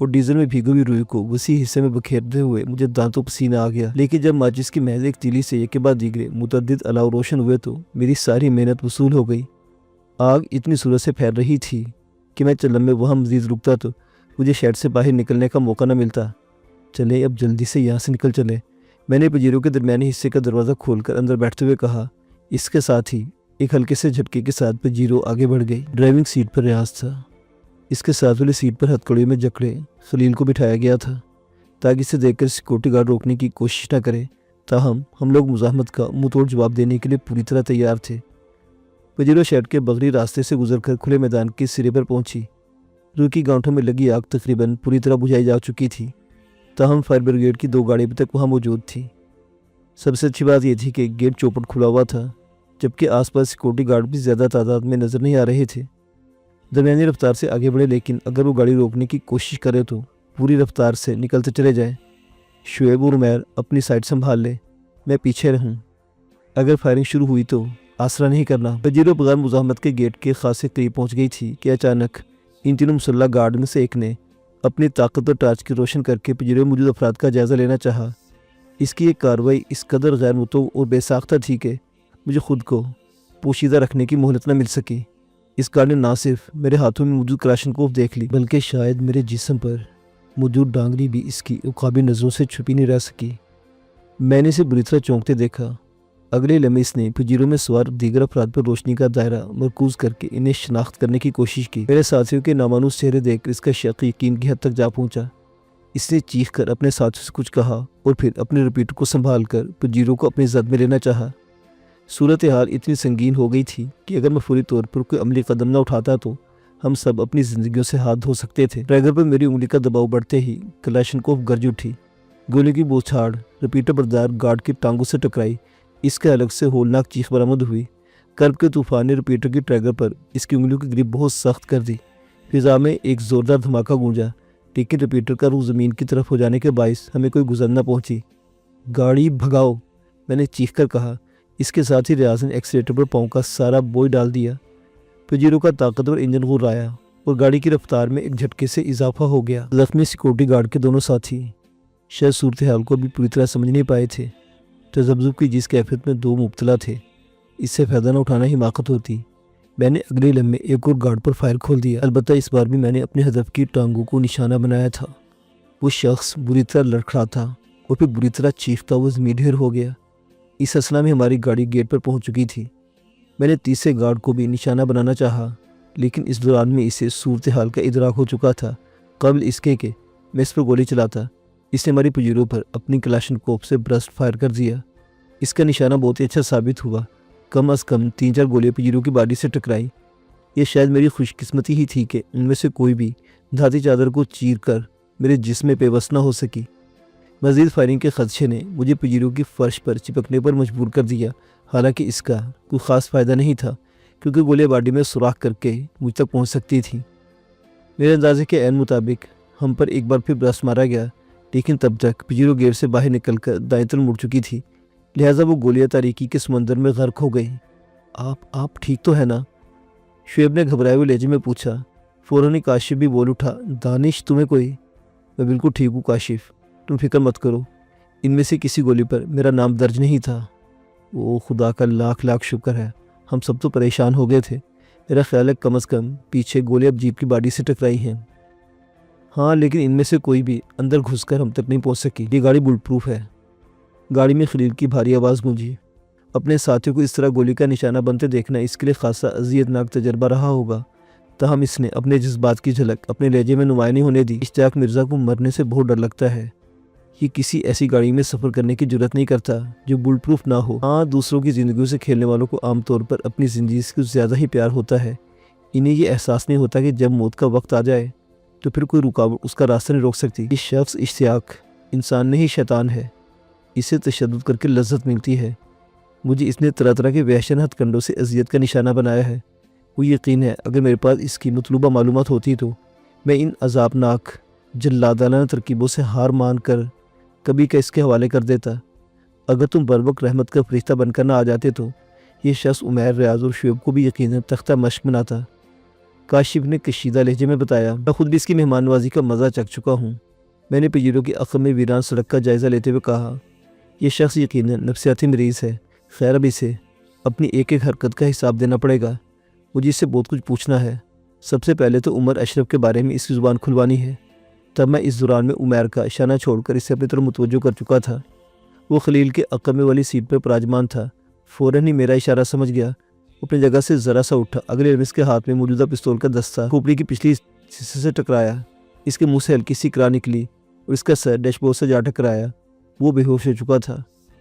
اور ڈیزل میں بھیگی ہوئی روئی کو وسیع حصے میں بکھیرتے ہوئے مجھے دانتوں پسینہ آ گیا۔ لیکن جب ماچس کی محض ایک تیلی سے ایک کے بعد دیگرے متعدد الاؤ روشن ہوئے تو میری ساری محنت وصول ہو گئی۔ آگ اتنی صورت سے پھیل رہی تھی کہ میں چند لمحے وہاں مزید رکتا تو مجھے شیڈ سے باہر نکلنے کا موقع نہ ملتا۔ چلے اب جلدی سے یہاں سے نکل چلے، میں نے پجیرو کے درمیانی حصے کا دروازہ کھول کر اندر بیٹھتے ہوئے کہا۔ اس کے ساتھ ہی ایک ہلکے سے جھٹکے کے ساتھ پجیرو آگے بڑھ گئی۔ ڈرائیونگ سیٹ پر ریاض تھا۔ اس کے ساتھ والی سیٹ پر ہتھکڑیوں میں جکڑے خلیل کو بٹھایا گیا تھا تاکہ اسے دیکھ کر سیکورٹی گارڈ روکنے کی کوشش نہ کرے۔ تاہم ہم لوگ مزاحمت کا منہ توڑ جواب دینے کے لیے پوری طرح تیار تھے۔ پجیرو شیڈ کے بغری راستے سے گزر کر کھلے میدان کے سرے پر پہنچی۔ روئی کی گانٹھوں میں لگی آگ تقریباً پوری طرح بجھائی جا چکی تھی، تاہم فائر بریگیڈ کی 2 گاڑی ابھی تک وہاں موجود تھی۔ سب سے اچھی بات یہ تھی کہ گیٹ چوپٹ کھلا ہوا تھا، جبکہ آس پاس سیکورٹی گارڈ بھی زیادہ تعداد میں نظر نہیں آ رہے تھے۔ درمیانی رفتار سے آگے بڑھے، لیکن اگر وہ گاڑی روکنے کی کوشش کرے تو پوری رفتار سے نکلتے چلے جائیں۔ شعیب اور عمیر اپنی سائڈ سنبھال لے، میں پیچھے رہوں۔ اگر فائرنگ شروع ہوئی تو آسرا نہیں کرنا۔ پجیرو بغیر مزاحمت کے گیٹ کے خاصے قریب پہنچ گئی تھی کہ اچانک ان تینوں مسلح گارڈ میں سے ایک نے اپنی طاقتور ٹارچ کی روشن کر کے پجیرو موجود افراد کا جائزہ لینا چاہا۔ اس کی ایک کارروائی اس قدر غیر متوقع اور بے ساختہ تھی کہ مجھے خود کو پوشیدہ رکھنے کی مہلت نہ مل سکی۔ اس گارڈ نے نہ صرف میرے ہاتھوں میں موجود کلاشنکوف دیکھ لی، بلکہ شاید میرے جسم پر موجود ڈانگری بھی اس کی عقابی نظروں سے چھپی نہیں رہ سکی۔ میں نے اسے بری طرح چونکتے دیکھا۔ اگلے لمحے اس نے پجیرو میں سوار دیگر افراد پر روشنی کا دائرہ مرکوز کر کے انہیں شناخت کرنے کی کوشش کی۔ میرے ساتھیوں کے نامانوس چہرے دیکھ کر اس کا شک یقین کی حد تک جا پہنچا۔ اس نے چیخ کر اپنے ساتھیوں سے کچھ کہا اور پھر اپنے ریپیٹر کو سنبھال کر پجیرو کو اپنی زد میں لینا چاہا۔ صورتحال اتنی سنگین ہو گئی تھی کہ اگر میں فوری طور پر کوئی عملی قدم نہ اٹھاتا تو ہم سب اپنی زندگیوں سے ہاتھ دھو سکتے تھے۔ ٹریگر پر میری انگلی کا دباؤ بڑھتے ہی کلاشنکوف گرج اٹھی۔ گولی کی بوچھاڑ ریپیٹر بردار گارڈ کی ٹانگوں سے ٹکرائی۔ اس کے الگ سے ہولناک چیخ برآمد ہوئی۔ کرب کے طوفان نے ریپیٹر کی ٹریگر پر اس کی انگلیوں کی گرپ بہت سخت کر دی۔ فضا میں ایک زوردار دھماکہ گونجا، لیکن ریپیٹر کا رخ زمین کی طرف ہو جانے کے باعث ہمیں کوئی گزر نہ پہنچی۔ گاڑی بھگاؤ، میں نے چیخ کر کہا۔ اس کے ساتھ ہی ریاض نے ایکسیلیٹر پر پاؤں کا سارا بوجھ ڈال دیا۔ پجیرو کا طاقتور انجن غرایا اور گاڑی کی رفتار میں ایک جھٹکے سے اضافہ ہو گیا۔ زخمی سیکورٹی گارڈ کے دونوں ساتھی شاید صورتحال کو بھی پوری طرح سمجھ نہیں پائے تھے۔ تذبذب کی جس کیفیت میں 2 مبتلا تھے، اس سے فائدہ نہ اٹھانا حماقت ہوتی۔ میں نے اگلے لمحے ایک اور گارڈ پر فائر کھول دیا، البتہ اس بار بھی میں نے اپنے ہدف کی ٹانگوں کو نشانہ بنایا تھا۔ وہ شخص بری طرح لڑکھڑاتا اور پھر بری طرح چیختا ہوا زمین ڈھیر ہو گیا۔ اس اثنا میں ہماری گاڑی گیٹ پر پہنچ چکی تھی۔ میں نے تیسرے گارڈ کو بھی نشانہ بنانا چاہا، لیکن اس دوران میں اسے صورتحال کا ادراک ہو چکا تھا قبل اس کے کہ میں اس پر گولی چلاتا۔ اس نے ہماری پجیرو پر اپنی کلاشنکوف سے برسٹ فائر کر دیا۔ اس کا نشانہ بہت ہی اچھا ثابت ہوا۔ کم از کم 3-4 گولیاں پجیرو کی باڈی سے ٹکرائی۔ یہ شاید میری خوش قسمتی ہی تھی کہ ان میں سے کوئی بھی دھاتی چادر کو چیر کر میرے جسم میں پیوست نہ ہو سکی۔ مزید فائرنگ کے خدشے نے مجھے پجیرو کی فرش پر چپکنے پر مجبور کر دیا، حالانکہ اس کا کوئی خاص فائدہ نہیں تھا کیونکہ گولیاں باڈی میں سوراخ کر کے مجھ تک پہنچ سکتی تھیں۔ میرے اندازے کے عین مطابق ہم پر ایک بار پھر برسٹ مارا گیا، لیکن تب تک پجیرو گیٹ سے باہر نکل کر دائیں طرف مڑ چکی تھی، لہٰذا وہ گولیاں تاریکی کے سمندر میں غرق ہو گئی۔ آپ ٹھیک تو ہے نا؟ شعیب نے گھبرائے ہوئے لہجے میں پوچھا۔ فوراً کاشف بھی بول اٹھا، دانش تمہیں کوئی؟ میں بالکل ٹھیک ہوں کاشف، تم فکر مت کرو، ان میں سے کسی گولی پر میرا نام درج نہیں تھا۔ او خدا کا لاکھ لاکھ شکر ہے، ہم سب تو پریشان ہو گئے تھے۔ میرا خیال ہے کم از کم پیچھے گولی اب جیپ کی باڈی سے ٹکرائی ہیں۔ ہاں، لیکن ان میں سے کوئی بھی اندر گھس کر ہم تک نہیں پہنچ سکی۔ یہ گاڑی بلٹ پروف ہے۔ گاڑی میں خلیل کی بھاری آواز گونجی۔ اپنے ساتھیوں کو اس طرح گولی کا نشانہ بنتے دیکھنا اس کے لیے خاصا اذیت ناک تجربہ رہا ہوگا، تاہم اس نے اپنے جذبات کی جھلک اپنے لہجے میں نمایاں نہیں ہونے دی۔ اشتیاق مرزا کو مرنے سے بہت ڈر لگتا ہے۔ یہ کسی ایسی گاڑی میں سفر کرنے کی جرات نہیں کرتا جو بلٹ پروف نہ ہو۔ ہاں، دوسروں کی زندگیوں سے کھیلنے والوں کو عام طور پر اپنی زندگی سے کچھ زیادہ ہی پیار ہوتا ہے۔ انہیں یہ احساس نہیں ہوتا کہ جب موت کا وقت آ جائے تو پھر کوئی رکاوٹ اس کا راستہ نہیں روک سکتی۔ یہ شخص اشتیاق انسان نہیں شیطان ہے، اسے تشدد کر کے لذت ملتی ہے۔ مجھے اس نے طرح طرح کے وحشیانہ ہتھ کنڈوں سے اذیت کا نشانہ بنایا ہے۔ وہ یقین ہے اگر میرے پاس اس کی مطلوبہ معلومات ہوتی تو میں ان عذابناک جلادانہ ترکیبوں سے ہار مان کر کبھی کا اس کے حوالے کر دیتا۔ اگر تم بروقت رحمت کا فرشتہ بن کر نہ آ جاتے تو یہ شخص عمیر، ریاض اور شعیب کو بھی یقیناً تختہ مشق بناتا۔ کاشف نے کشیدہ لہجے میں بتایا۔ میں خود بھی اس کی مہمان نوازی کا مزہ چکھ چکا ہوں۔ میں نے پجیرو کی عقب میں ویران سڑک کا جائزہ لیتے ہوئے کہا، یہ شخص یقیناً نفسیاتی مریض ہے۔ خیر اب اسے اپنی ایک ایک حرکت کا حساب دینا پڑے گا۔ مجھے اس سے بہت کچھ پوچھنا ہے۔ سب سے پہلے تو عمر اشرف کے بارے میں اس کی زبان کھلوانی ہے۔ تب میں اس دوران میں عمیر کا اشارہ چھوڑ کر اسے اپنی طرف متوجہ کر چکا تھا۔ وہ خلیل کے عقب میں والی سیٹ پر پراجمان تھا۔ فوراً ہی میرا اشارہ سمجھ گیا۔ وہ اپنی جگہ سے ذرا سا اٹھا، اگلے لمحے اس کے ہاتھ میں موجودہ پستول کا دستہ کھوپڑی کی پچھلی حصے سے ٹکرایا۔ اس کے منہ سے ہلکی سی کرا نکلی اور اس کا سر ڈیش بورڈ سے جا ٹکرایا۔ وہ بے ہوش ہو چکا تھا۔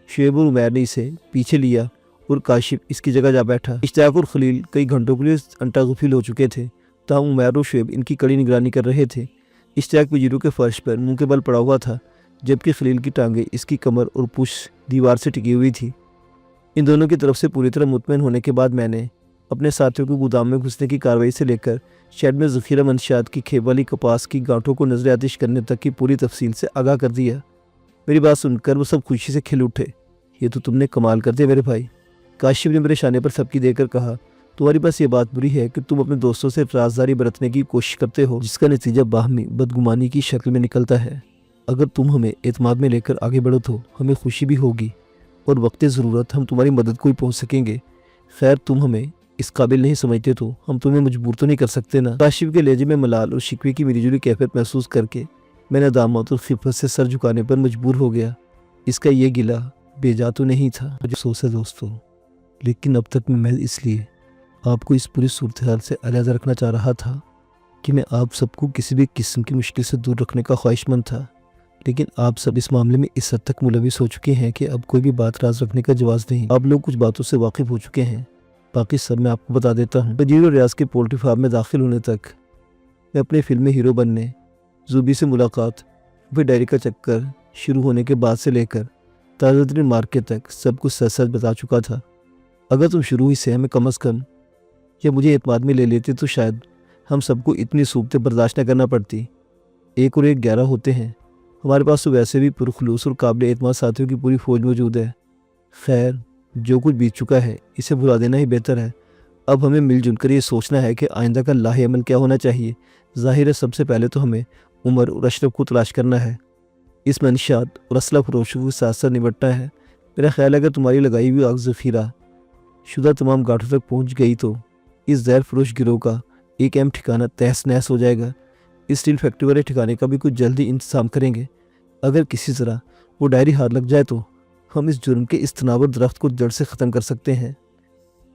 شعیب اور عمیر نے اسے پیچھے لیا اور کاشف اس کی جگہ جا بیٹھا۔ اشتیاق اور خلیل کئی گھنٹوں کے لیے انٹا غفل ہو چکے تھے، تاہم عمیر اور شعیب ان کی کڑی نگرانی کر رہے تھے۔ اشتیاق پجیرو کے فرش پر منہ کے بل پڑا ہوا تھا، جبکہ خلیل کی ٹانگیں اس کی کمر اور پشت دیوار سے ٹکی ہوئی تھی۔ ان دونوں کی طرف سے پوری طرح مطمئن ہونے کے بعد میں نے اپنے ساتھیوں کو گودام میں گھسنے کی کارروائی سے لے کر شیڈ میں ذخیرہ منشیات کی کھیپ والی کپاس کی گانٹھوں کو نظر آتش کرنے تک کی پوری تفصیل سے آگاہ کر دیا۔ میری بات سن کر وہ سب خوشی سے کھل اٹھے۔ یہ تو تم نے کمال کر دیا میرے بھائی، کاشف نے میرے شانے پر تھپکی دے کر کہا۔ تمہاری بس یہ بات بری ہے کہ تم اپنے دوستوں سے رازداری برتنے کی کوشش کرتے ہو، جس کا نتیجہ باہمی بدگمانی کی شکل میں نکلتا ہے۔ اگر تم ہمیں اعتماد میں لے کر آگے بڑھو تو ہمیں خوشی بھی ہوگی اور وقت ضرورت ہم تمہاری مدد کو ہی پہنچ سکیں گے۔ خیر تم ہمیں اس قابل نہیں سمجھتے تو ہم تمہیں مجبور تو نہیں کر سکتے نا۔ کاشف کے لہجے میں ملال اور شکوے کی ملی جلی کیفیت محسوس کر کے میں ندامت اور خفت سے سر جھکانے پر مجبور ہو گیا۔ اس کا یہ گلہ بے جا تو نہیں تھا، مجھے افسوس ہے دوستو، لیکن اب تک میں محض اس لیے آپ کو اس پوری صورتحال سے علیحدہ رکھنا چاہ رہا تھا کہ میں آپ سب کو کسی بھی قسم کی مشکل سے دور رکھنے کا خواہش مند تھا، لیکن آپ سب اس معاملے میں اس حد تک ملوث ہو چکے ہیں کہ اب کوئی بھی بات راز رکھنے کا جواز نہیں۔ آپ لوگ کچھ باتوں سے واقف ہو چکے ہیں، باقی سب میں آپ کو بتا دیتا ہوں۔ وزیر ریاض کے پولٹری فارم میں داخل ہونے تک، میں اپنے فلم میں ہیرو بننے، زوبی سے ملاقات، پھر ڈائری کا چکر شروع ہونے کے بعد سے لے کر تازہ ترین مارکیٹ تک سب کچھ سچ سچ بتا چکا تھا۔ اگر تم شروع ہی سے ہمیں کم از کم یا مجھے اعتماد میں لے لیتے تو شاید ہم سب کو اتنی صعوبتیں برداشت نہ کرنا پڑتی۔ ایک اور ایک 11 ہوتے ہیں، ہمارے پاس تو ویسے بھی پرخلوص اور قابل اعتماد ساتھیوں کی پوری فوج موجود ہے۔ خیر جو کچھ بیت چکا ہے اسے بھلا دینا ہی بہتر ہے۔ اب ہمیں مل جل کر یہ سوچنا ہے کہ آئندہ کا لاہ عمل کیا ہونا چاہیے۔ ظاہر ہے سب سے پہلے تو ہمیں عمر اور اشرف کو تلاش کرنا ہے، اس منشیات اور اسلحہ فروشوں کے ساتھ ساتھ نمٹنا ہے۔ میرا خیال ہے اگر تمہاری لگائی ہوئی آگ ذخیرہ شدہ تمام گاٹھوں تک پہنچ گئی تو اس زہر فروش گروہ کا ایک اہم ٹھکانہ تہس نہس ہو جائے گا۔ اس اسٹیل فیکٹری والے ٹھکانے کا بھی کچھ جلدی انتظام کریں گے۔ اگر کسی طرح وہ ڈائری ہاتھ لگ جائے تو ہم اس جرم کے اس تناور درخت کو جڑ سے ختم کر سکتے ہیں۔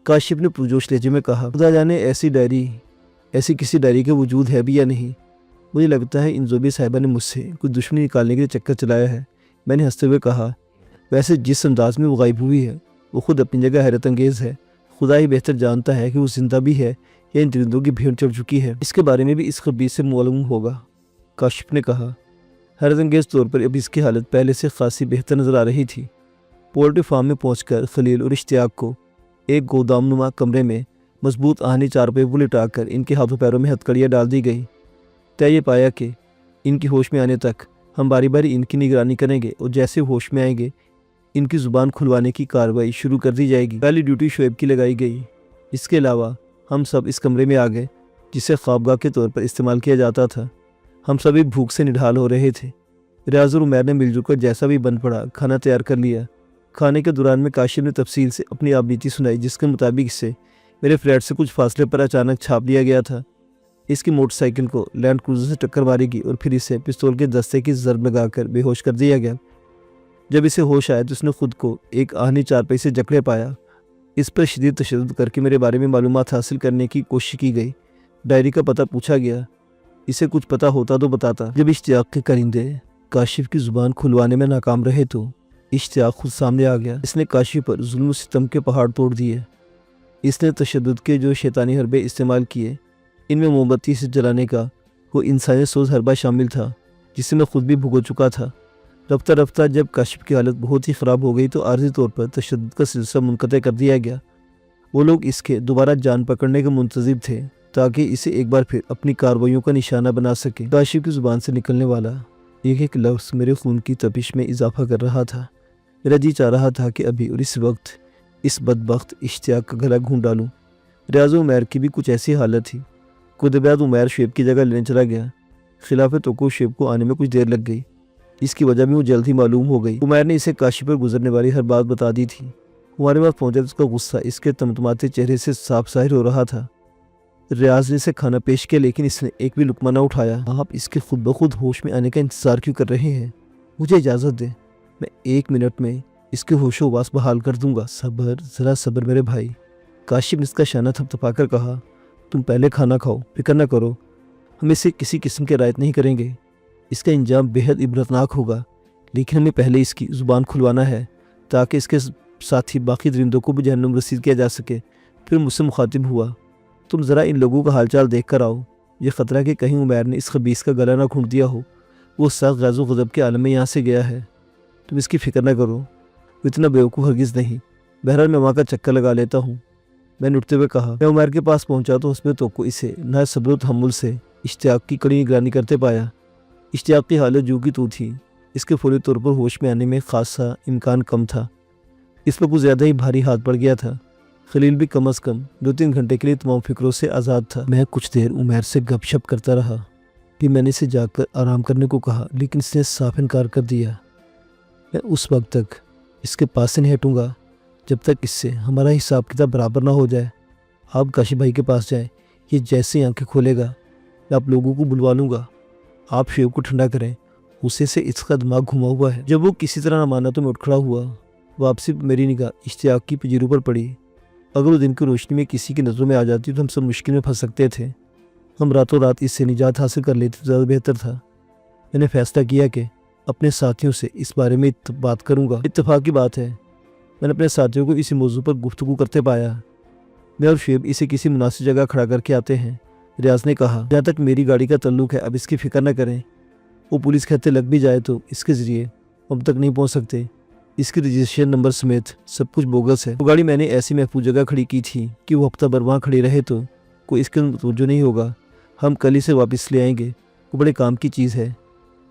کاشف نے پرجوش لہجے میں کہا، خدا جانے ایسی کسی ڈائری کا وجود ہے بھی یا نہیں۔ مجھے لگتا ہے ان زوبی صاحبہ نے مجھ سے کچھ دشمنی نکالنے کے لیے چکر چلایا ہے۔ میں نے ہنستے ہوئے کہا، ویسے جس انداز میں وہ غائب ہوئی ہے وہ خود اپنی جگہ حیرت انگیز ہے۔ خدا ہی بہتر جانتا ہے کہ وہ زندہ بھی ہے یا ان درندوں کی بھیڑ چڑھ چکی ہے۔ اس کے بارے میں بھی اس خبیث سے معلوم ہوگا، کاشف نے کہا۔ حیرت انگیز طور پر اب اس کی حالت پہلے سے خاصی بہتر نظر آ رہی تھی۔ پولٹری فارم میں پہنچ کر خلیل اور اشتیاق کو ایک گودام نما کمرے میں مضبوط آہنی چارپائی پر لٹا کر ان کے ہاتھوں پیروں میں ہتھکڑیاں ڈال دی گئی۔ طے یہ پایا کہ ان کی ہوش میں آنے تک ہم باری باری ان کی نگرانی کریں گے اور جیسے ہوش میں آئیں گے ان کی زبان کھلوانے کی کارروائی شروع کر دی جائے گی۔ پہلی ڈیوٹی شعیب کی لگائی گئی۔ اس کے علاوہ ہم سب اس کمرے میں آ گئے جسے خوابگاہ کے طور پر استعمال کیا جاتا تھا۔ ہم سبھی بھوک سے نڈھال ہو رہے تھے۔ ریاض اور عمیر نے مل جل کر جیسا بھی بن پڑا کھانا تیار کر لیا۔ کھانے کے دوران میں کاشف نے تفصیل سے اپنی آپ بیتی سنائی، جس کے مطابق اسے میرے فلیٹ سے کچھ فاصلے پر اچانک چھاپ لیا گیا تھا۔ اس کی موٹر سائیکل کو لینڈ کروزر سے ٹکر ماری گئی اور پھر اسے پستول کے دستے کی ضرب لگا کر بے ہوش کر دیا گیا۔ جب اسے ہوش آیا تو اس نے خود کو ایک آہنی چارپائی سے جکڑے پایا۔ اس پر شدید تشدد کر کے میرے بارے میں معلومات حاصل کرنے کی کوشش کی گئی۔ ڈائری کا پتہ پوچھا گیا، اسے کچھ پتہ ہوتا تو بتاتا۔ جب اشتیاق کے کرندے کاشف کی زبان کھلوانے میں ناکام رہے تو اشتیاق خود سامنے آ گیا۔ اس نے کاشف پر ظلم و ستم کے پہاڑ توڑ دیے۔ اس نے تشدد کے جو شیطانی حربے استعمال کیے، ان میں موم بتی سے جلانے کا وہ انسانی سوز حربہ شامل تھا جسے میں خود بھی بھگو چکا تھا۔ رفتہ رفتہ جب کاشف کی حالت بہت ہی خراب ہو گئی تو عارضی طور پر تشدد کا سلسلہ منقطع کر دیا گیا۔ وہ لوگ اس کے دوبارہ جان پکڑنے کے منتظر تھے تاکہ اسے ایک بار پھر اپنی کارروائیوں کا نشانہ بنا سکیں۔ کاشف کی زبان سے نکلنے والا ایک ایک لفظ میرے خون کی تپش میں اضافہ کر رہا تھا۔ میرا جی چاہ رہا تھا کہ ابھی اور اس وقت اس بدبخت اشتیاق کا گلا گھونٹ ڈالوں۔ ریاض و عمیر کی بھی کچھ ایسی حالت تھی۔ کچھ دیر بعد عمیر شعیب کی جگہ لینے چلا گیا۔ خلاف توقع شعیب کو آنے میں کچھ دیر لگ گئی، اس کی وجہ بھی وہ جلد ہی معلوم ہو گئی۔ عمیر نے اسے کاشی پر گزرنے والی ہر بات بتا دی تھی۔ ہمارے پاس پہنچا تو اس کا غصہ اس کے تمتماتے چہرے سے صاف ظاہر ہو رہا تھا۔ ریاض نے اسے کھانا پیش کیا لیکن اس نے ایک بھی لقمہ نہ اٹھایا۔ آپ اس کے خود بخود ہوش میں آنے کا انتظار کیوں کر رہے ہیں؟ مجھے اجازت دیں، میں 1 منٹ میں اس کے ہوش و حواس بحال کر دوں گا۔ صبر، ذرا صبر میرے بھائی، کاشف نے اس کا شانہ تھپتھپا کر کہا۔ تم پہلے کھانا کھاؤ، فکر نہ کرو، ہم اسے کسی قسم کی رعایت نہیں کریں گے۔ اس کا انجام بہت عبرتناک ہوگا، لیکن ہمیں پہلے اس کی زبان کھلوانا ہے تاکہ اس کے ساتھی باقی درندوں کو بھی جہنم رسید کیا جا سکے۔ پھر مجھ سے مخاطب ہوا، تم ذرا ان لوگوں کا حال چال دیکھ کر آؤ۔ یہ خطرہ کہ کہیں عمیر نے اس خبیث کا گلا نہ گھونٹ دیا ہو، وہ سخت غیظ و غضب کے عالم میں یہاں سے گیا ہے۔ تم اس کی فکر نہ کرو، وہ اتنا بیوقوف ہرگز نہیں۔ بہرحال میں وہاں کا چکر لگا لیتا ہوں، میں نے اٹھتے ہوئے کہا۔ میں عمیر کے پاس پہنچا تو اس میں توقع اسے نہ صبر و تحمل سے اشتیاق کی کڑی نگرانی کرتے پایا۔ اشتیاق کی حالت جو کی تو تھی، اس کے فوری طور پر ہوش میں آنے میں خاصا امکان کم تھا۔ اس پر کچھ زیادہ ہی بھاری ہاتھ پڑ گیا تھا۔ خلیل بھی کم از کم 2-3 گھنٹے کے لیے تمام فکروں سے آزاد تھا۔ میں کچھ دیر عمیر سے گپ شپ کرتا رہا، پھر میں نے اسے جا کر آرام کرنے کو کہا لیکن اس نے صاف انکار کر دیا۔ میں اس وقت تک اس کے پاس سے نہیں ہٹوں گا جب تک اس سے ہمارا حساب کتاب برابر نہ ہو جائے۔ آپ کاشف بھائی کے پاس جائیں، یہ جیسے آنکھیں کھولے گا میں آپ لوگوں کو بلوا لوں گا۔ آپ شعیب کو ٹھنڈا کریں، اسے سے اس کا دماغ گھما ہوا ہے۔ جب وہ کسی طرح نہ مانا تو میں اٹھ کھڑا ہوا۔ واپسی میری نگاہ اشتیاق کی پجیروں پر پڑی۔ اگر وہ دن کی روشنی میں کسی کی نظروں میں آ جاتی تو ہم سب مشکل میں پھنس سکتے تھے۔ ہم راتوں رات اس سے نجات حاصل کر لیتے تو زیادہ بہتر تھا۔ میں نے فیصلہ کیا کہ اپنے ساتھیوں سے اس بارے میں بات کروں گا۔ اتفاق کی بات ہے، میں نے اپنے ساتھیوں کو اسی موضوع پر گفتگو کرتے پایا۔ میں اور شعیب اسے کسی مناسب جگہ کھڑا کر کے آتے ہیں، ریاض نے کہا۔ جہاں تک میری گاڑی کا تعلق ہے اب اس کی فکر نہ کریں، وہ پولیس کے ہتھے لگ بھی جائے تو اس کے ذریعے ہم تک نہیں پہنچ سکتے۔ اس کی رجسٹریشن نمبر سمیت سب کچھ بوگس ہے۔ وہ گاڑی میں نے ایسی محفوظ جگہ کھڑی کی تھی کہ وہ ہفتہ بھر وہاں کھڑی رہے تو کوئی اس کے متوجہ نہیں ہوگا۔ ہم کل ہی سے واپس لے آئیں گے، وہ بڑے کام کی چیز ہے۔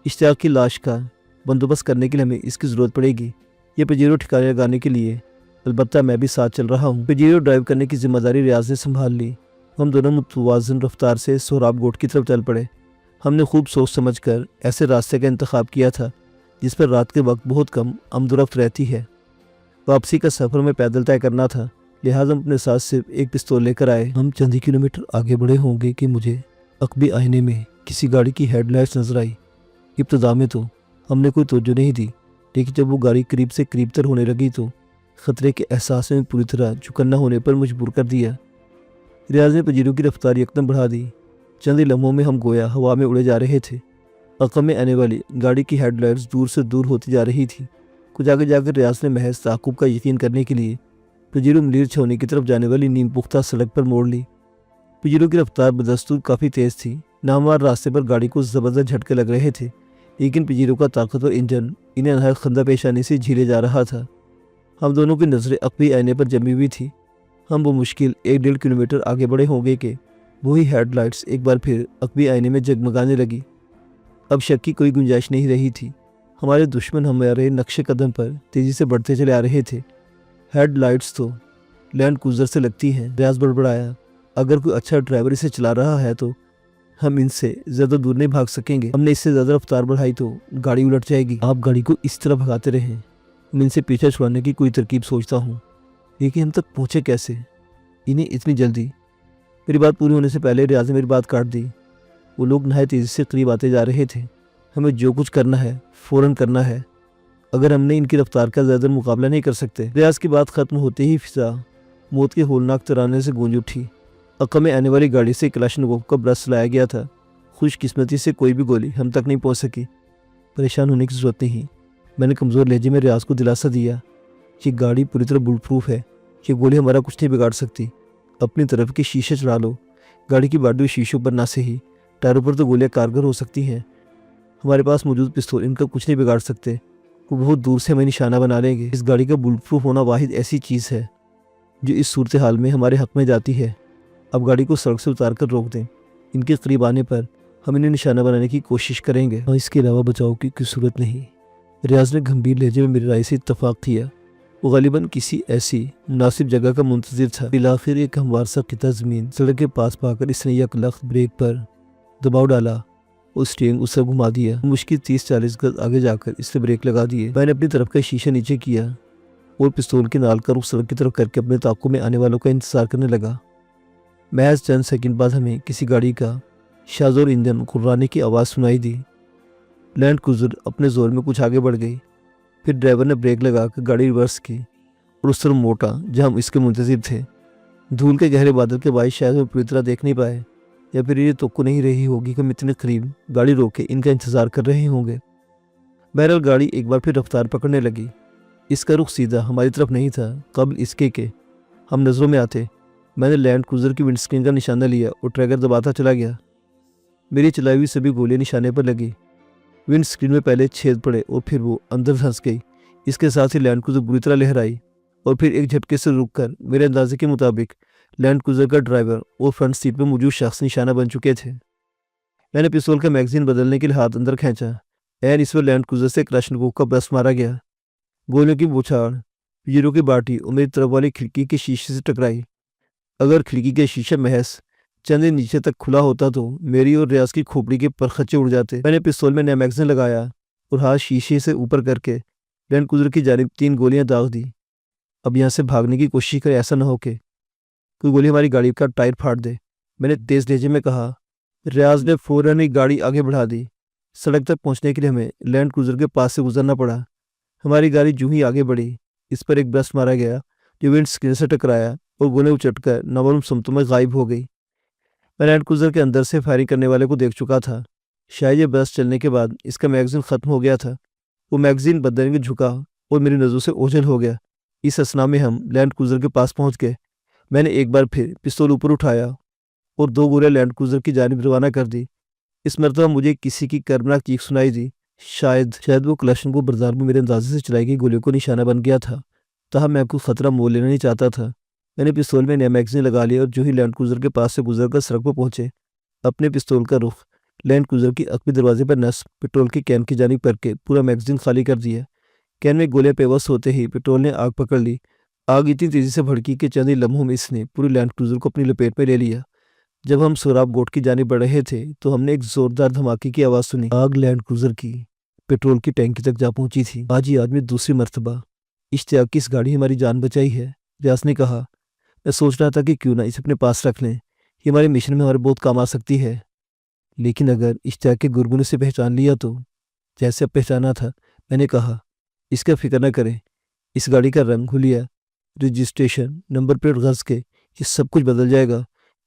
اشتیاق کی لاش کا بندوبست کرنے کے لیے ہمیں اس کی ضرورت پڑے گی، یہ پجیرو ٹھکانے لگانے کے لیے۔ البتہ میں بھی ساتھ چل رہا ہوں۔ پجیرو ڈرائیو کرنے کی ذمہ داری ریاض نے سنبھال لی۔ ہم دونوں متوازن رفتار سے سہراب گوٹ کی طرف چل پڑے۔ ہم نے خوب سوچ سمجھ کر ایسے راستے کا انتخاب کیا تھا جس پر رات کے وقت بہت کم آمد و رفت رہتی ہے۔ واپسی کا سفر میں پیدل طے کرنا تھا، لہٰذا ہم اپنے ساتھ صرف ایک پستول لے کر آئے۔ ہم چند ہی کلومیٹر آگے بڑھے ہوں گے کہ مجھے عقبی آئینے میں کسی گاڑی کی ہیڈ لائٹس نظر آئی۔ ابتدا میں تو ہم نے کوئی توجہ نہیں دی، لیکن جب وہ گاڑی قریب سے قریب تر ہونے لگی تو خطرے کے احساس میں پوری طرح چکن نہ ہونے پر مجبور کر دیا۔ ریاض نے پجیرو کی رفتار یکدم بڑھا دی۔ چند ہی لمحوں میں ہم گویا ہوا میں اڑے جا رہے تھے۔ عقب میں آنے والی گاڑی کی ہیڈ لائٹس دور سے دور ہوتی جا رہی تھی۔ کچھ آگے جا کر ریاض نے محض تعاقب کا یقین کرنے کے لیے پجیرو ملیر چھونے کی طرف جانے والی نیم پختہ سڑک پر موڑ لی۔ پجیرو کی رفتار بدستور کافی تیز تھی۔ ناموار راستے پر گاڑی کو زبردست جھٹکے لگ رہے تھے، لیکن پجیرو کا طاقتور انجن انہیں نہایت خندہ پیش آنے سے جھیلے جا رہا تھا۔ ہم دونوں کی نظریں عقبی آئینے پر جمی ہوئی تھی۔ ہم وہ مشکل 1-1.5 کلومیٹر آگے بڑھے ہوں گے کہ وہی ہیڈ لائٹس ایک بار پھر عقبی آئینے میں جگمگانے لگی۔ اب شک کی کوئی گنجائش نہیں رہی تھی۔ ہمارے دشمن ہمارے نقش قدم پر تیزی سے بڑھتے چلے آ رہے تھے۔ ہیڈ لائٹس تو لینڈ کروزر سے لگتی ہیں، ریاض بڑبڑایا۔ اگر کوئی اچھا ڈرائیور اسے چلا رہا ہے تو ہم ان سے زیادہ دور نہیں بھاگ سکیں گے۔ ہم نے اس سے زیادہ رفتار بڑھائی تو گاڑی الٹ جائے گی۔ آپ گاڑی کو اس طرح بھگاتے رہیں، میں ان سے پیچھا چھڑانے کی کوئی ترکیب سوچتا ہوں، لیکن ہم تک پہنچے کیسے؟ انہیں اتنی جلدی؟ میری بات پوری ہونے سے پہلے ریاض نے میری بات کاٹ دی۔ وہ لوگ نہایت تیزی سے قریب آتے جا رہے تھے۔ ہمیں جو کچھ کرنا ہے فوراً کرنا ہے، اگر ہم نے ان کی رفتار کا زیادہ مقابلہ نہیں کر سکتے۔ ریاض کی بات ختم ہوتے ہی فضا موت کے ہولناک ترانے سے گونج اٹھی۔ عقب میں آنے والی گاڑی سے کلاشنکوف کا برس لایا گیا تھا۔ خوش قسمتی سے کوئی بھی گولی ہم تک نہیں پہنچ سکی۔ پریشان ہونے کی ضرورت نہیں، میں نے کمزور لہجے میں ریاض کو دلاسا دیا۔ یہ گاڑی پوری طرح بل پروف ہے، یہ گولی ہمارا کچھ نہیں بگاڑ سکتی۔ اپنی طرف کے شیشے چڑھا لو، گاڑی کی باڈی شیشوں پر نہ سے ہی ٹائروں پر تو گولیاں کارگر ہو سکتی ہیں۔ ہمارے پاس موجود پستول ان کا کچھ نہیں بگاڑ سکتے، وہ بہت دور سے ہمیں نشانہ بنا لیں گے۔ اس گاڑی کا بل پروف ہونا واحد ایسی چیز ہے جو اس صورتحال میں ہمارے حق میں جاتی ہے۔ اب گاڑی کو سڑک سے اتار کر روک دیں، ان کے قریب آنے پر ہم انہیں نشانہ بنانے کی کوشش کریں گے، اور اس کے علاوہ بچاؤ کی کوئی صورت نہیں۔ ریاض نے گمبھیر لہجے میں میری رائے سے اتفاق کیا۔ وہ غالباً کسی ایسی مناسب جگہ کا منتظر تھا۔ بالآخر ایک ہموار سا قطع زمین سڑک کے پاس پا کر اس نے یک لخت بریک پر دباؤ ڈالا اور اسٹیئرنگ اس سے گھما دیا۔ مشکل 30-40 گز آگے جا کر اس نے بریک لگا دیے۔ میں نے اپنی طرف کا شیشہ نیچے کیا اور پستول کے نال کا رخ سڑک کی طرف کر کے اپنے تعاقب میں آنے والوں کا انتظار کرنے لگا۔ محض چند سیکنڈ بعد ہمیں کسی گاڑی کا شاذور انجن گھررانے کی آواز سنائی دی۔ لینڈ کروزر اپنے زور میں کچھ آگے بڑھ گئی، پھر ڈرائیور نے بریک لگا کر گاڑی ریورس کی اور اس طرف موٹا جہاں ہم اس کے منتظر تھے۔ دھول کے گہرے بادل کے باعث شاید ہم پوری طرح دیکھ نہیں پائے، یا پھر یہ توقع نہیں رہی ہوگی کہ ہم اتنے قریب گاڑی روک کے ان کا انتظار کر رہے ہوں گے۔ بہرحال گاڑی ایک بار پھر رفتار پکڑنے لگی۔ اس کا رخ سیدھا ہماری طرف نہیں تھا، قبل اس کے کہ ہم نظروں میں آتے۔ میں نے لینڈ کروزر کی ونڈ اسکرین کا نشانہ لیا اور ٹریگر دباتا چلا گیا۔ میری چلائی ہوئی سبھی گولیاں نشانے پر لگی۔ ونڈ اسکرین میں پہلے چھید پڑے اور پھر وہ اندر دھنس گئی۔ اس کے ساتھ ہی لینڈ کروزر بری طرح لہرائی اور پھر ایک جھٹکے سے رک کر میرے اندازے کے مطابق لینڈ کروزر کا ڈرائیور اور فرنٹ سیٹ پہ موجود شخص نشانہ بن چکے تھے۔ میں نے پستول کا میگزین بدلنے کے لیے ہاتھ اندر کھینچا۔ اس وقت لینڈ کروزر سے کلاشنکوف کا برسٹ مارا گیا۔ گولیوں کی بوچھاڑ پیجرو کی باٹی اور میری طرف والی کھڑکی کے شیشے سے ٹکرائی۔ اگر کھڑکی کا شیشہ محض چند انچ نیچے تک کھلا ہوتا تو میری اور ریاض کی کھوپڑی کے پرخچے اڑ جاتے۔ میں نے پستول میں نیا میگزین لگایا اور ہاتھ شیشے سے اوپر کر کے لینڈ کروزر کی جانب 3 گولیاں داغ دی۔ اب یہاں سے بھاگنے کی کوشش کرے، ایسا نہ ہو کہ کوئی گولی ہماری گاڑی کا ٹائر پھاڑ دے، میں نے تیز لہجے میں کہا۔ ریاض نے فوراً ہی گاڑی آگے بڑھا دی۔ سڑک تک پہنچنے کے لیے ہمیں لینڈ کروزر کے پاس سے گزرنا پڑا۔ ہماری گاڑی جو ہی آگے بڑھی، اس پر ایک برسٹ مارا گیا جو ونڈ اسکرین سے ٹکرایا اور گولیں اچٹ کر نامعلوم سمتوں میں غائب ہو گئی۔ میں لینڈ کروزر کے اندر سے فائرنگ کرنے والے کو دیکھ چکا تھا۔ شاید یہ برسٹ چلنے کے بعد اس کا میگزین ختم ہو گیا تھا۔ وہ میگزین بدلنے میں جھکا اور میری نظروں سے اوجھل ہو گیا۔ اس اثنا میں ہم لینڈ کروزر کے پاس پہنچ گئے۔ میں نے ایک بار پھر پستول اوپر اٹھایا اور 2 گولیاں لینڈ کروزر کی جانب روانہ کر دی۔ اس مرتبہ مجھے کسی کی کربناک چیخ سنائی دی۔ شاید وہ کلاشنکوف بردار میں میرے اندازے سے چلائی گئی گولیوں کو نشانہ بن گیا تھا، تاہم میں کوئی خطرہ مول لینا نہیں چاہتا تھا۔ میں نے پستول میں نیا میگزین لگا لیا اور جو ہی لینڈ کروزر کے پاس سے گزر کر سڑک پر پہنچے، اپنے پستول کا رخ لینڈ کروزر کی عقبی دروازے پر نصب پٹرول کی کین کی جانب کر کے پورا میگزین خالی کر دیا۔ کین میں گولیاں پیوست ہوتے ہی پٹرول نے آگ پکڑ لی۔ آگ اتنی تیزی سے بھڑکی کہ چند ہی لمحوں میں اس نے پوری لینڈ کروزر کو اپنی لپیٹ میں لے لیا۔ جب ہم سوراب گوٹ کی جانب بڑھ رہے تھے تو ہم نے ایک زوردار دھماکے کی آواز سنی۔ آگ لینڈ کروزر کی پٹرول کی ٹینکی تک جا پہنچی تھی۔ آج میں دوسری مرتبہ اشتیاق کی اس گاڑی ہماری جان بچائی ہے، ریاض نے کہا۔ میں سوچ رہا تھا کہ کیوں نہ اسے اپنے پاس رکھ لیں، یہ ہمارے مشن میں ہمارے بہت کام آ سکتی ہے۔ لیکن اگر اشتیاق کے گرگوں نے اسے پہچان لیا تو؟ جیسے اب پہچانا تھا، میں نے کہا۔ اس کا فکر نہ کریں، اس گاڑی کا رنگ، حلیہ، رجسٹریشن، نمبر پلیٹ غرض کے یہ سب کچھ بدل جائے گا۔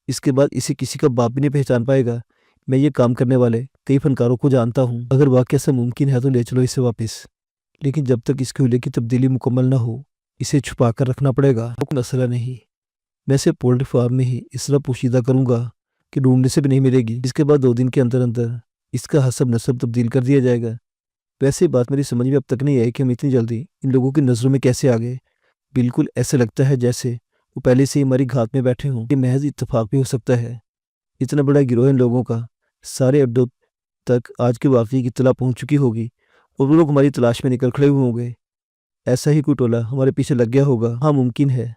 اس کے بعد اسے کسی کا باپ بھی نہیں پہچان پائے گا۔ میں یہ کام کرنے والے کئی فنکاروں کو جانتا ہوں۔ اگر واقعہ سے ممکن ہے تو لے چلو اسے واپس، لیکن جب تک اس کے حلیے کی تبدیلی مکمل نہ ہو اسے چھپا کر رکھنا پڑے گا۔ کوئی مسئلہ نہیں، میں اسے پولٹری فارم میں ہی اس طرح پوشیدہ کروں گا کہ ڈھونڈنے سے بھی نہیں ملے گی۔ اس کے بعد 2 دن کے اندر اندر اس کا حسب نسب تبدیل کر دیا جائے گا۔ ویسے بات میری سمجھ میں اب تک نہیں آئی کہ ہم اتنی جلدی ان لوگوں کی نظروں میں کیسے آ گئے۔ بالکل ایسے لگتا ہے جیسے وہ پہلے سے ہی ہماری گھات میں بیٹھے ہوں۔ یہ محض اتفاق بھی ہو سکتا ہے۔ اتنا بڑا گروہ ان لوگوں کا سارے اڈوں تک آج کے واقعے کی اطلاع پہنچ چکی ہوگی اور وہ لوگ ہماری تلاش میں نکل کھڑے ہوئے ہوں گے۔ ایسا ہی کوئی ٹولہ ہمارے پیچھے لگ گیا ہوگا۔ ہاں ممکن ہے،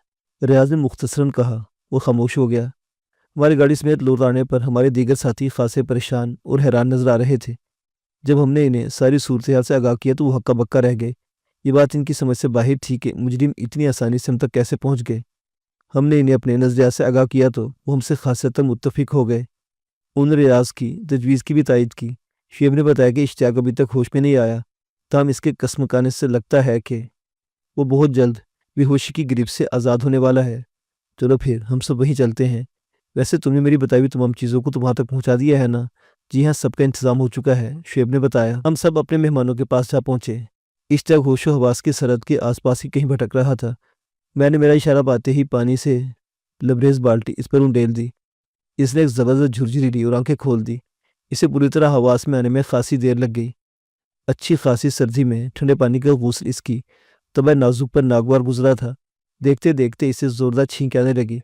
ریاض نے مختصراً کہا۔ وہ خاموش ہو گیا۔ ہماری گاڑی سمیت لوٹ آنے پر ہمارے دیگر ساتھی خاصے پریشان اور حیران نظر آ رہے تھے۔ جب ہم نے انہیں ساری صورتحال سے آگاہ کیا تو وہ ہکا بکا رہ گئے۔ یہ بات ان کی سمجھ سے باہر تھی کہ مجرم اتنی آسانی سے ہم تک کیسے پہنچ گئے۔ ہم نے انہیں اپنے نظریات سے آگاہ کیا تو وہ ہم سے خاصے تک متفق ہو گئے۔ ان ریاض کی تجویز کی بھی تائید کی۔ شعیب نے بتایا کہ اشتیاق ابھی تک ہوش میں نہیں آیا، تاہم اس کے کسمکانے سے لگتا ہے کہ وہ بہت جلد بے ہوشی کی گرفت سے آزاد ہونے والا ہے۔ چلو پھر ہم سب وہیں چلتے ہیں۔ ویسے تم نے میری بتائی ہوئی تمام چیزوں کو تمہاں تک پہنچا دیا ہے نا؟ جی ہاں، سب کا انتظام ہو چکا ہے، شعیب نے بتایا۔ ہم سب اپنے مہمانوں کے پاس جا پہنچے۔ اشتیاق ہوش و حواس کی سرحد کے آس پاس ہی کہیں بھٹک رہا تھا۔ میں نے میرا اشارہ پاتے ہی پانی سے لبریز بالٹی اس پر انڈیل دی۔ اس نے ایک زبردست جھرجھری لی اور آنکھیں کھول دی۔ اسے پوری طرح حواس میں آنے میں خاصی دیر لگ گئی۔ اچھی خاصی سردی میں ٹھنڈے پانی کا غسل اس کی طبع نازک پر ناگوار گزرا تھا۔ دیکھتے دیکھتے اسے زوردار چھینک آنے لگی۔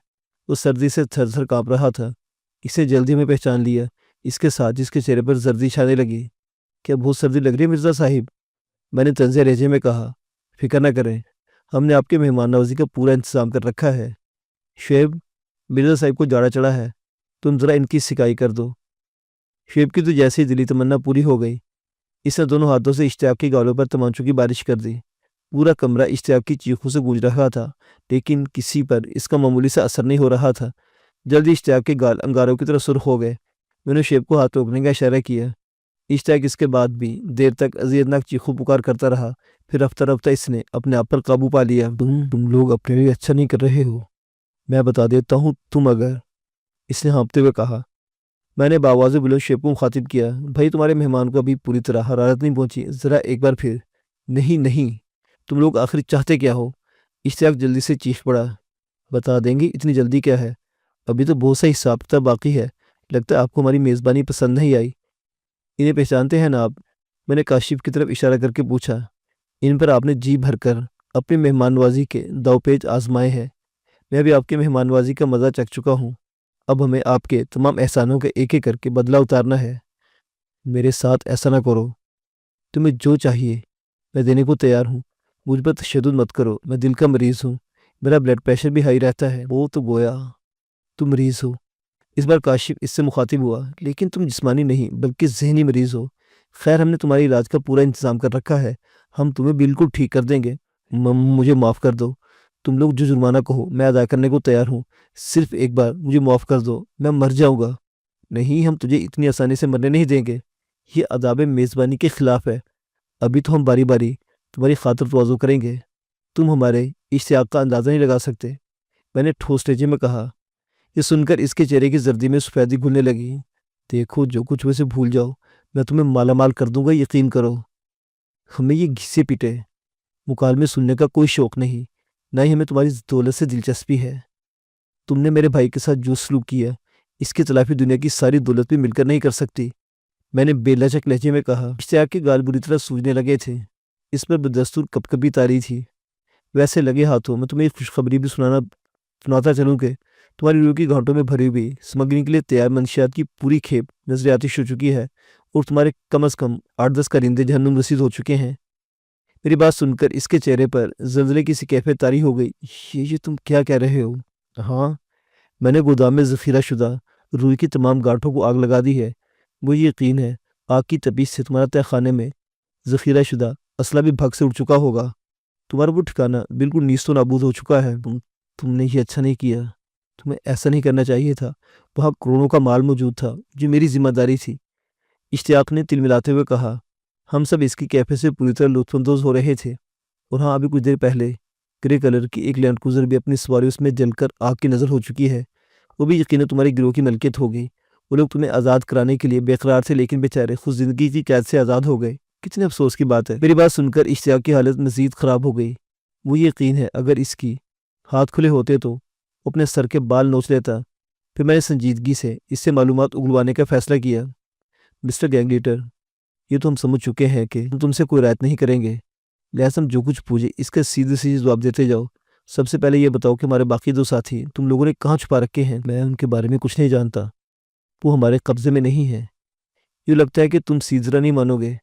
وہ سردی سے تھر تھر کانپ رہا تھا۔ اسے جلدی میں پہچان لیا۔ اس کے ساتھ اس کے چہرے پر زردی چھانے لگی۔ کیا بہت سردی لگ رہی ہے مرزا صاحب؟ میں نے طنزیہ لہجے میں کہا۔ فکر نہ کریں، ہم نے آپ کے مہمان نوازی کا پورا انتظام کر رکھا ہے۔ شعیب، مرزا صاحب کو جاڑا چڑھا ہے، تم ذرا ان کی سکائی کر دو۔ شعیب کی تو جیسے ہی دلی تمنا پوری ہو گئی، اس نے دونوں ہاتھوں سے اشتیاق کی گالوں پر تمانچوں کی بارش کر دی۔ پورا کمرہ اشتیاق کی چیخوں سے گونج رہا تھا، لیکن کسی پر اس کا معمولی سے اثر نہیں ہو رہا تھا۔ جلدی اشتیاق کے گال انگاروں کی طرح سرخ ہو گئے۔ میں نے شعیب کو ہاتھ روکنے کا اشارہ کیا۔ اشتیاق اس کے بعد بھی دیر تک اذیتناک چیخوں پکار کرتا رہا، پھر رفتہ رفتہ اس نے اپنے آپ پر قابو پا لیا۔ تم لوگ اپنے لیے اچھا نہیں کر رہے ہو، میں بتا دیتا ہوں تم اگر، اس نے ہانپتے ہوئے کہا۔ میں نے باواز بلند شعیب کو مخاطب کیا، بھائی تمہارے مہمان کو ابھی پوری طرح حرارت نہیں پہنچی، ذرا ایک بار پھر۔ نہیں، تم لوگ آخر چاہتے کیا ہو؟ اشتیاق جلدی سے چیخ پڑا۔ بتا دیں گے، اتنی جلدی کیا ہے، ابھی تو بہت سا حساب کتاب باقی ہے۔ لگتا ہے آپ کو ہماری میزبانی پسند نہیں آئی۔ انہیں پہچانتے ہیں نا آپ؟ میں نے کاشف کی طرف اشارہ کر کے پوچھا۔ ان پر آپ نے جی بھر کر اپنی مہمان نوازی کے داؤ پیچ آزمائے ہیں، میں بھی آپ کے مہمان نوازی کا مزہ چکھ چکا ہوں۔ اب ہمیں آپ کے تمام احسانوں کا ایک ایک کر کے بدلہ اتارنا ہے۔ میرے ساتھ ایسا نہ کرو، تمہیں جو چاہیے میں دینے کو تیار ہوں، مجھ پر تشدد مت کرو، میں دل کا مریض ہوں، میرا بلڈ پریشر بھی ہائی رہتا ہے۔ وہ تو گویا تم مریض ہو، اس بار کاشف اس سے مخاطب ہوا، لیکن تم جسمانی نہیں بلکہ ذہنی مریض ہو۔ خیر، ہم نے تمہاری علاج کا پورا انتظام کر رکھا ہے، ہم تمہیں بالکل ٹھیک کر دیں گے۔ مجھے معاف کر دو، تم لوگ جو جرمانہ کہو میں ادا کرنے کو تیار ہوں، صرف ایک بار مجھے معاف کر دو، میں مر جاؤں گا۔ نہیں، ہم تجھے اتنی آسانی سے مرنے نہیں دیں گے، یہ آداب میزبانی کے خلاف ہے۔ ابھی تو ہم باری باری تمہاری خاطر تواضع کریں گے، تم ہمارے اشتیاق کا اندازہ نہیں لگا سکتے، میں نے ٹھوس لہجے میں کہا۔ یہ سن کر اس کے چہرے کی زردی میں سفیدی گھلنے لگی۔ دیکھو، جو کچھ ویسے بھول جاؤ، میں تمہیں مالا مال کر دوں گا، یقین کرو۔ ہمیں یہ گھسے پیٹے مکالمے سننے کا کوئی شوق نہیں، نہ ہی ہمیں تمہاری دولت سے دلچسپی ہے۔ تم نے میرے بھائی کے ساتھ جو سلوک کیا، اس کی تلافی دنیا کی ساری دولت بھی مل کر نہیں کر سکتی، میں نے بے لچک لہجے میں کہا۔ اشتیاق کے گال بری طرح سوجنے لگے تھے، اس پر بدستور کپکپی تاری تھی۔ ویسے لگے ہاتھوں میں تمہیں ایک خوشخبری بھی سناتا چلوں کہ تمہاری روح کی گھانٹوں میں بھری ہوئی سمگلنگ کے لیے تیار منشیات کی پوری کھیپ نظر آتش ہو چکی ہے، اور تمہارے کم از کم 8-10 کارندے جہنم رسید ہو چکے ہیں۔ میری بات سن کر اس کے چہرے پر زلزلے کی سی کیفیت طاری ہو گئی۔ یہ تم کیا کہہ رہے ہو؟ ہاں، میں نے گودام میں ذخیرہ شدہ روئی کی تمام گاٹھوں کو آگ لگا دی ہے۔ مجھے یقین ہے آگ کی تپیش سے تمہارا تہہ خانے میں ذخیرہ شدہ اسلحہ بھی بھگ سے اڑ چکا ہوگا، تمہارا وہ ٹھکانہ بالکل نیست و نابود ہو چکا ہے۔ تم نے یہ اچھا نہیں کیا، تمہیں ایسا نہیں کرنا چاہیے تھا، وہاں کروڑوں کا مال موجود تھا جو میری ذمہ داری تھی، اشتیاق نے تل ملاتے ہوئے کہا۔ ہم سب اس کی کیفیت سے پوری طرح لطف اندوز ہو رہے تھے، اور ہاں، ابھی کچھ دیر پہلے گرے کلر کی ایک لینڈ کروزر بھی اپنی سواری اس میں جل کر آگ کی نظر ہو چکی ہے، وہ بھی یقیناً تمہاری گروہ کی ملکیت ہوگی۔ وہ لوگ تمہیں آزاد کرانے کے لیے بے قرار تھے، لیکن بیچارے خود زندگی کی قید سے آزاد ہو گئے، کتنے افسوس کی بات ہے۔ میری بات سن کر اشتیاق کی حالت مزید خراب ہو گئی۔ وہ یقین ہے اگر اس کی ہاتھ کھلے ہوتے تو اپنے سر کے بال نوچ لیتا۔ پھر میں نے سنجیدگی سے اس سے معلومات اگلوانے کا فیصلہ کیا۔ مسٹر گینگ لیڈر، یہ تو ہم سمجھ چکے ہیں کہ ہم تم سے کوئی رعایت نہیں کریں گے، لہٰذا ہم جو کچھ پوچھے اس کا سیدھے جواب دیتے جاؤ۔ سب سے پہلے یہ بتاؤ کہ ہمارے باقی 2 ساتھی تم لوگوں نے کہاں چھپا رکھے ہیں؟ میں ان کے بارے میں کچھ نہیں جانتا، وہ ہمارے قبضے میں نہیں ہے۔ یوں لگتا ہے کہ تم سیدھا نہیں مانو گے،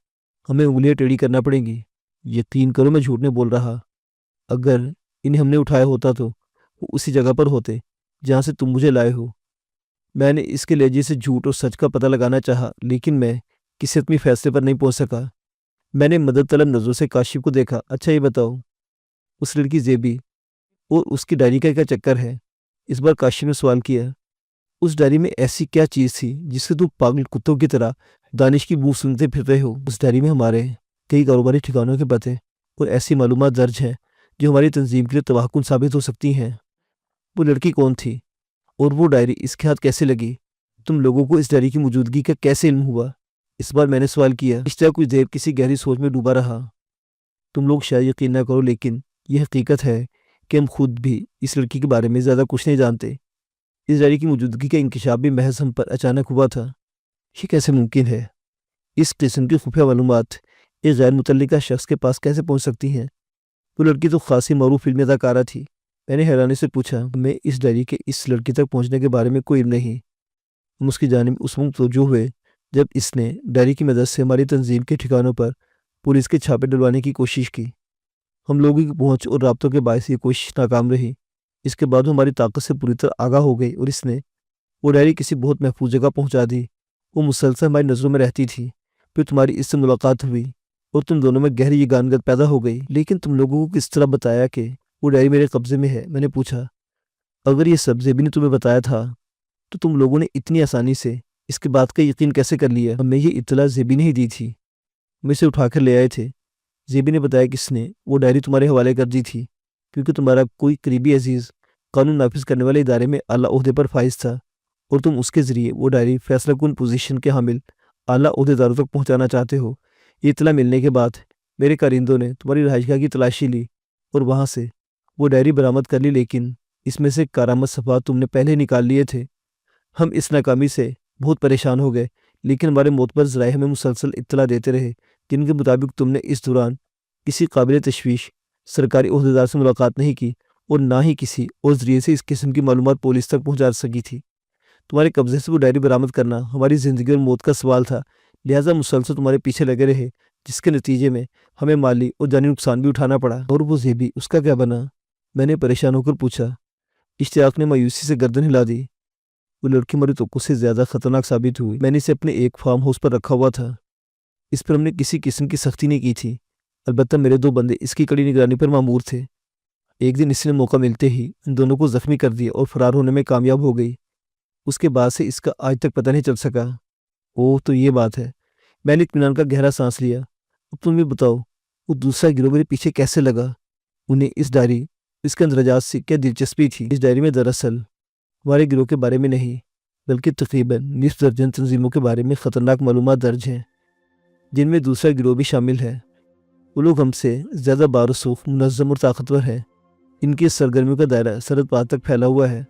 ہمیں انگلیاں ٹیڑھی کرنا پڑیں گی۔ یقین کرو میں جھوٹ نہیں بول رہا، اگر انہیں ہم نے اٹھایا ہوتا تو وہ اسی جگہ پر ہوتے جہاں سے تم مجھے لائے ہو۔ میں نے اس کے لہجے سے جھوٹ اور سچ کا پتہ لگانا چاہا، لیکن میں کسی حتمی فیصلے پر نہیں پہنچ سکا۔ میں نے مدد طلب نظروں سے کاشف کو دیکھا۔ اچھا یہ بتاؤ، اس لڑکی زیبی اور اس کی ڈائری کا کیا چکر ہے؟ اس بار کاشف نے سوال کیا۔ اس ڈائری میں ایسی کیا چیز تھی جس سے تم پاگل کتوں کی طرح دانش کی بو سنتے پھر رہے ہو؟ اس ڈائری میں ہمارے کئی کاروباری ٹھکانوں کے پتے اور ایسی معلومات درج ہیں جو ہماری تنظیم کے لیے تباہ کن ثابت ہو سکتی ہیں۔ وہ لڑکی کون تھی اور وہ ڈائری اس کے ہاتھ کیسے لگی؟ تم لوگوں کو اس ڈائری کی موجودگی کا کیسے علم ہوا؟ اس بار میں نے سوال کیا۔ اشتیاق کچھ دیر کسی گہری سوچ میں ڈوبا رہا۔ تم لوگ شاید یقین نہ کرو، لیکن یہ حقیقت ہے کہ ہم خود بھی اس لڑکی کے بارے میں زیادہ کچھ نہیں جانتے۔ اس ڈائری کی موجودگی کا انکشاف بھی محض ہم پر اچانک ہوا تھا۔ یہ کیسے ممکن ہے؟ اس قسم کی خفیہ معلومات ایک غیر متعلقہ شخص کے پاس کیسے پہنچ سکتی ہیں؟ وہ لڑکی تو خاصی معروف فلمی اداکارہ تھی۔ میں نے حیرانی سے پوچھا۔ ہمیں اس ڈائری کے اس لڑکی تک پہنچنے کے بارے میں کوئی علم نہیں۔ ہم اس کی جانب اس وقت توجہ ہوئے جب اس نے ڈائری کی مدد سے ہماری تنظیم کے ٹھکانوں پر پولیس کے چھاپے ڈلوانے کی کوشش کی۔ ہم لوگوں کی پہنچ اور رابطوں کے باعث یہ کوشش ناکام رہی۔ اس کے بعد ہماری طاقت سے پوری طرح آگاہ ہو گئی اور اس نے وہ ڈائری کسی بہت محفوظ جگہ پہنچا دی۔ وہ مسلسل ہماری نظروں میں رہتی تھی۔ پھر تمہاری اس سے ملاقات ہوئی اور تم دونوں میں گہری یگانگت پیدا ہو گئی۔ لیکن تم لوگوں کو کس طرح بتایا کہ وہ ڈائری میرے قبضے میں ہے؟ میں نے پوچھا۔ اگر یہ سب زیبی نے تمہیں بتایا تھا تو تم لوگوں نے اتنی آسانی سے اس کے بات کا یقین کیسے کر لیا؟ ہمیں یہ اطلاع زیبی نے ہی دی تھی، ہم اسے اٹھا کر لے آئے تھے۔ زیبی نے بتایا کہ اس نے وہ ڈائری تمہارے حوالے کر دی تھی کیونکہ تمہارا کوئی قریبی عزیز قانون نافذ کرنے والے ادارے میں اعلیٰ عہدے پر فائز تھا اور تم اس کے ذریعے وہ ڈائری فیصلہ کن پوزیشن کے حامل اعلیٰ عہدیداروں تک پہنچانا چاہتے ہو۔ یہ اطلاع ملنے کے بعد میرے کارندوں نے تمہاری رہائش گاہ کی تلاشی لی اور وہاں سے وہ ڈائری برآمد کر لی، لیکن اس میں سے کارآمد صفحات تم نے پہلے نکال لیے تھے۔ ہم اس ناکامی سے بہت پریشان ہو گئے، لیکن ہمارے معتبر ذرائع ہمیں مسلسل اطلاع دیتے رہے جن کے مطابق تم نے اس دوران کسی قابل تشویش سرکاری عہدیدار سے ملاقات نہیں کی اور نہ ہی کسی اور ذریعے سے اس قسم کی معلومات پولیس تک پہنچا سکی تھی۔ تمہارے قبضے سے وہ ڈائری برآمد کرنا ہماری زندگی اور موت کا سوال تھا، لہٰذا مسلسل تمہارے پیچھے لگے رہے، جس کے نتیجے میں ہمیں مالی اور جانی نقصان بھی اٹھانا پڑا۔ اور وہ زیبی، اس کا کیا بنا؟ میں نے پریشان ہو کر پوچھا۔ اشتیاق نے مایوسی سے گردن ہلا دی۔ وہ لڑکی ہماری توقع سے زیادہ خطرناک ثابت ہوئی۔ میں نے اسے اپنے ایک فارم ہاؤس پر رکھا ہوا تھا، اس پر ہم نے کسی قسم کی سختی نہیں کی تھی، البتہ میرے 2 بندے اس کی کڑی نگرانی پر مامور تھے۔ ایک دن اس نے موقع ملتے ہی ان دونوں کو زخمی کر دیا اور فرار ہونے میں کامیاب ہو گئی۔ اس کے بعد سے اس کا آج تک پتہ نہیں چل سکا۔ اوہ، تو یہ بات ہے۔ میں نے اطمینان کا گہرا سانس لیا۔ اب تم بھی بتاؤ، وہ دوسرا گروہ میرے پیچھے کیسے لگا؟ انہیں اس ڈائری، اس کے اندراجات سے کیا دلچسپی تھی؟ اس ڈائری میں دراصل ہمارے گروہ کے بارے میں نہیں بلکہ تقریباً نصف درجن تنظیموں کے بارے میں خطرناک معلومات درج ہیں، جن میں دوسرا گروہ بھی شامل ہے۔ وہ لوگ ہم سے زیادہ بارسوخ، منظم اور طاقتور ہیں۔ ان کی سرگرمیوں کا دائرہ سرحد پار تک پھیلا ہوا ہے۔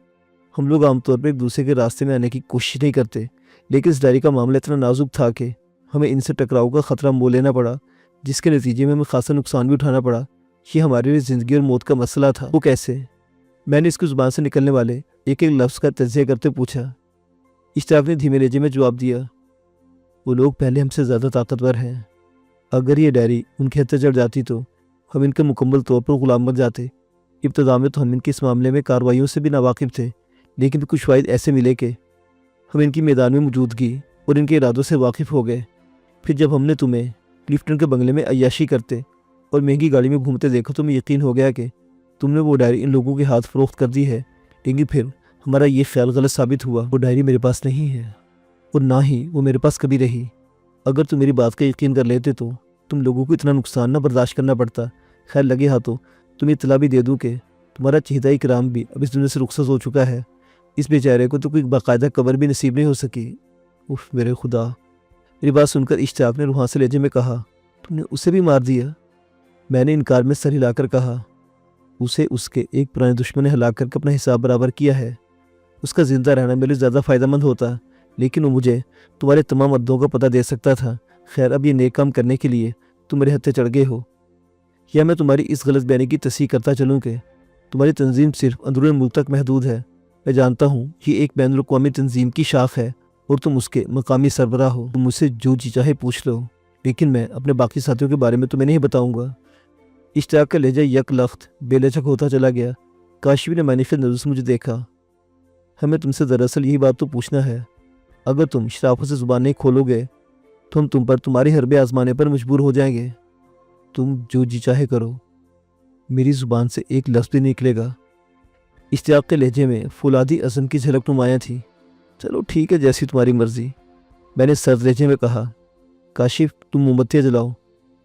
ہم لوگ عام طور پر ایک دوسرے کے راستے میں آنے کی کوشش نہیں کرتے، لیکن اس ڈائری کا معاملہ اتنا نازک تھا کہ ہمیں ان سے ٹکراؤ کا خطرہ مول لینا پڑا، جس کے نتیجے میں ہمیں خاصا نقصان بھی اٹھانا پڑا۔ یہ ہمارے لیے زندگی اور موت کا مسئلہ تھا۔ وہ کیسے؟ میں نے اس کی زبان سے نکلنے والے ایک ایک لفظ کا تجزیہ کرتے پوچھا۔ اشتیاق نے دھیمے لہجے میں جواب دیا۔ وہ لوگ پہلے ہم سے زیادہ طاقتور ہیں۔ اگر یہ ڈائری ان کے ہتھے چڑھ جاتی تو ہم ان کے مکمل طور پر غلام بن جاتے۔ ابتدا میں تو ہم ان کے اس معاملے میں کارروائیوں سے بھی ناواقف تھے، لیکن کچھ فوائد ایسے ملے کہ ہم ان کی میدان میں موجودگی اور ان کے ارادوں سے واقف ہو گئے۔ پھر جب ہم نے تمہیں کلفٹن کے بنگلے میں عیاشی کرتے اور مہنگی گاڑی میں گھومتے دیکھا تو ہمیں یقین ہو گیا کہ تم نے وہ ڈائری ان لوگوں کے ہاتھ فروخت کر دی ہے، لیکن پھر ہمارا یہ خیال غلط ثابت ہوا۔ وہ ڈائری میرے پاس نہیں ہے اور نہ ہی وہ میرے پاس کبھی رہی۔ اگر تم میری بات کا یقین کر لیتے تو تم لوگوں کو اتنا نقصان نہ برداشت کرنا پڑتا۔ خیر، لگے ہاتھوں تمہیں اطلاع بھی دے دوں کہ تمہارا چہیتا اکرام بھی اب اس دنیا سے رخصت ہو چکا ہے۔ اس بیچارے کو تو کوئی باقاعدہ قبر بھی نصیب نہیں ہو سکی۔ اف میرے خدا! میری بات سن کر اشتیاق نے روحاں سے لہجے میں کہا، تم نے اسے بھی مار دیا؟ میں نے انکار میں سر ہلا کر کہا، اسے اس کے ایک پرانے دشمن نے ہلاک کر کے اپنا حساب برابر کیا ہے۔ اس کا زندہ رہنا میرے لیے زیادہ فائدہ مند ہوتا، لیکن وہ مجھے تمہارے تمام عدوں کا پتہ دے سکتا تھا۔ خیر، اب یہ نیک کام کرنے کے لیے تم میرے ہتھے چڑھ گئے ہو، یا میں تمہاری اس غلط بیانی کی تصحیح کرتا چلوں کہ تمہاری تنظیم صرف اندرون ملک تک محدود ہے۔ میں جانتا ہوں یہ ایک بین الاقوامی تنظیم کی شاخ ہے اور تم اس کے مقامی سربراہ ہو۔ تم مجھ سے جو جی چاہے پوچھ لو، لیکن میں اپنے باقی ساتھیوں کے بارے میں تمہیں نہیں بتاؤں گا۔ اشتیاق کا لہجہ یک لخت بے لچک ہوتا چلا گیا۔ کاشفی نے معنی خیز نظر سے مجھے دیکھا۔ ہمیں تم سے دراصل یہی بات تو پوچھنا ہے۔ اگر تم شرافت سے زبان نہیں کھولو گے تو ہم تم پر تمہاری حربے آزمانے پر مجبور ہو جائیں گے۔ تم جو جی چاہے کرو، میری زبان سے ایک لفظ بھی نہیں نکلے گا۔ اشتیاق کے لہجے میں فولادی عزم کی جھلک نمایاں تھی۔ چلو ٹھیک ہے، جیسی تمہاری مرضی، میں نے سرد لہجے میں کہا۔ کاشف، تم موم بتیاں جلاؤ،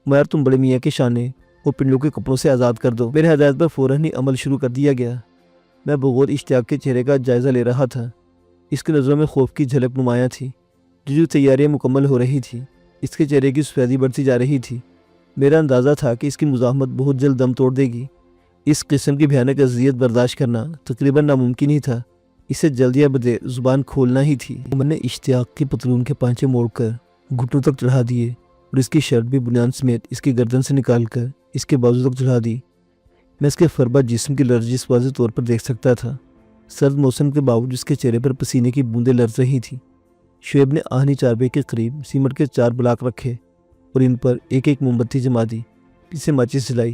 مگر تم بڑے میاں کے شانے اور پنڈلوں کے کپڑوں سے آزاد کر دو۔ میرے ہدایت پر فوراً ہی عمل شروع کر دیا گیا۔ میں بغور اشتیاق کے چہرے کا جائزہ لے رہا تھا۔ اس کی نظروں میں خوف کی جھلک نمایاں تھی۔ جو تیاریاں مکمل ہو رہی تھیں، اس کے چہرے کی سفیدی بڑھتی جا رہی تھی۔ میرا اندازہ تھا کہ اس کی مزاحمت بہت جلد دم توڑ دے گی۔ اس قسم کی بھیانک اذیت برداشت کرنا تقریباً ناممکن ہی تھا۔ اسے جلد یا بدے زبان کھولنا ہی تھی۔ میں نے اشتیاق کی پتلون کے پانچے موڑ کر گھٹنوں تک چڑھا دیے اور اس کی شرٹ بھی بنیان سمیت اس کی گردن سے نکال کر اس کے بازو تک چڑھا دی۔ میں اس کے فربا جسم کی لرزش واضح طور پر دیکھ سکتا تھا۔ سرد موسم کے باوجود اس کے چہرے پر پسینے کی بوندیں لرز رہی تھیں۔ شعیب نے آہنی چارپے کے قریب سیمنٹ کے 4 بلاک رکھے اور ان پر ایک ایک موم بتی جما دی، پھر سے ماچس جلائی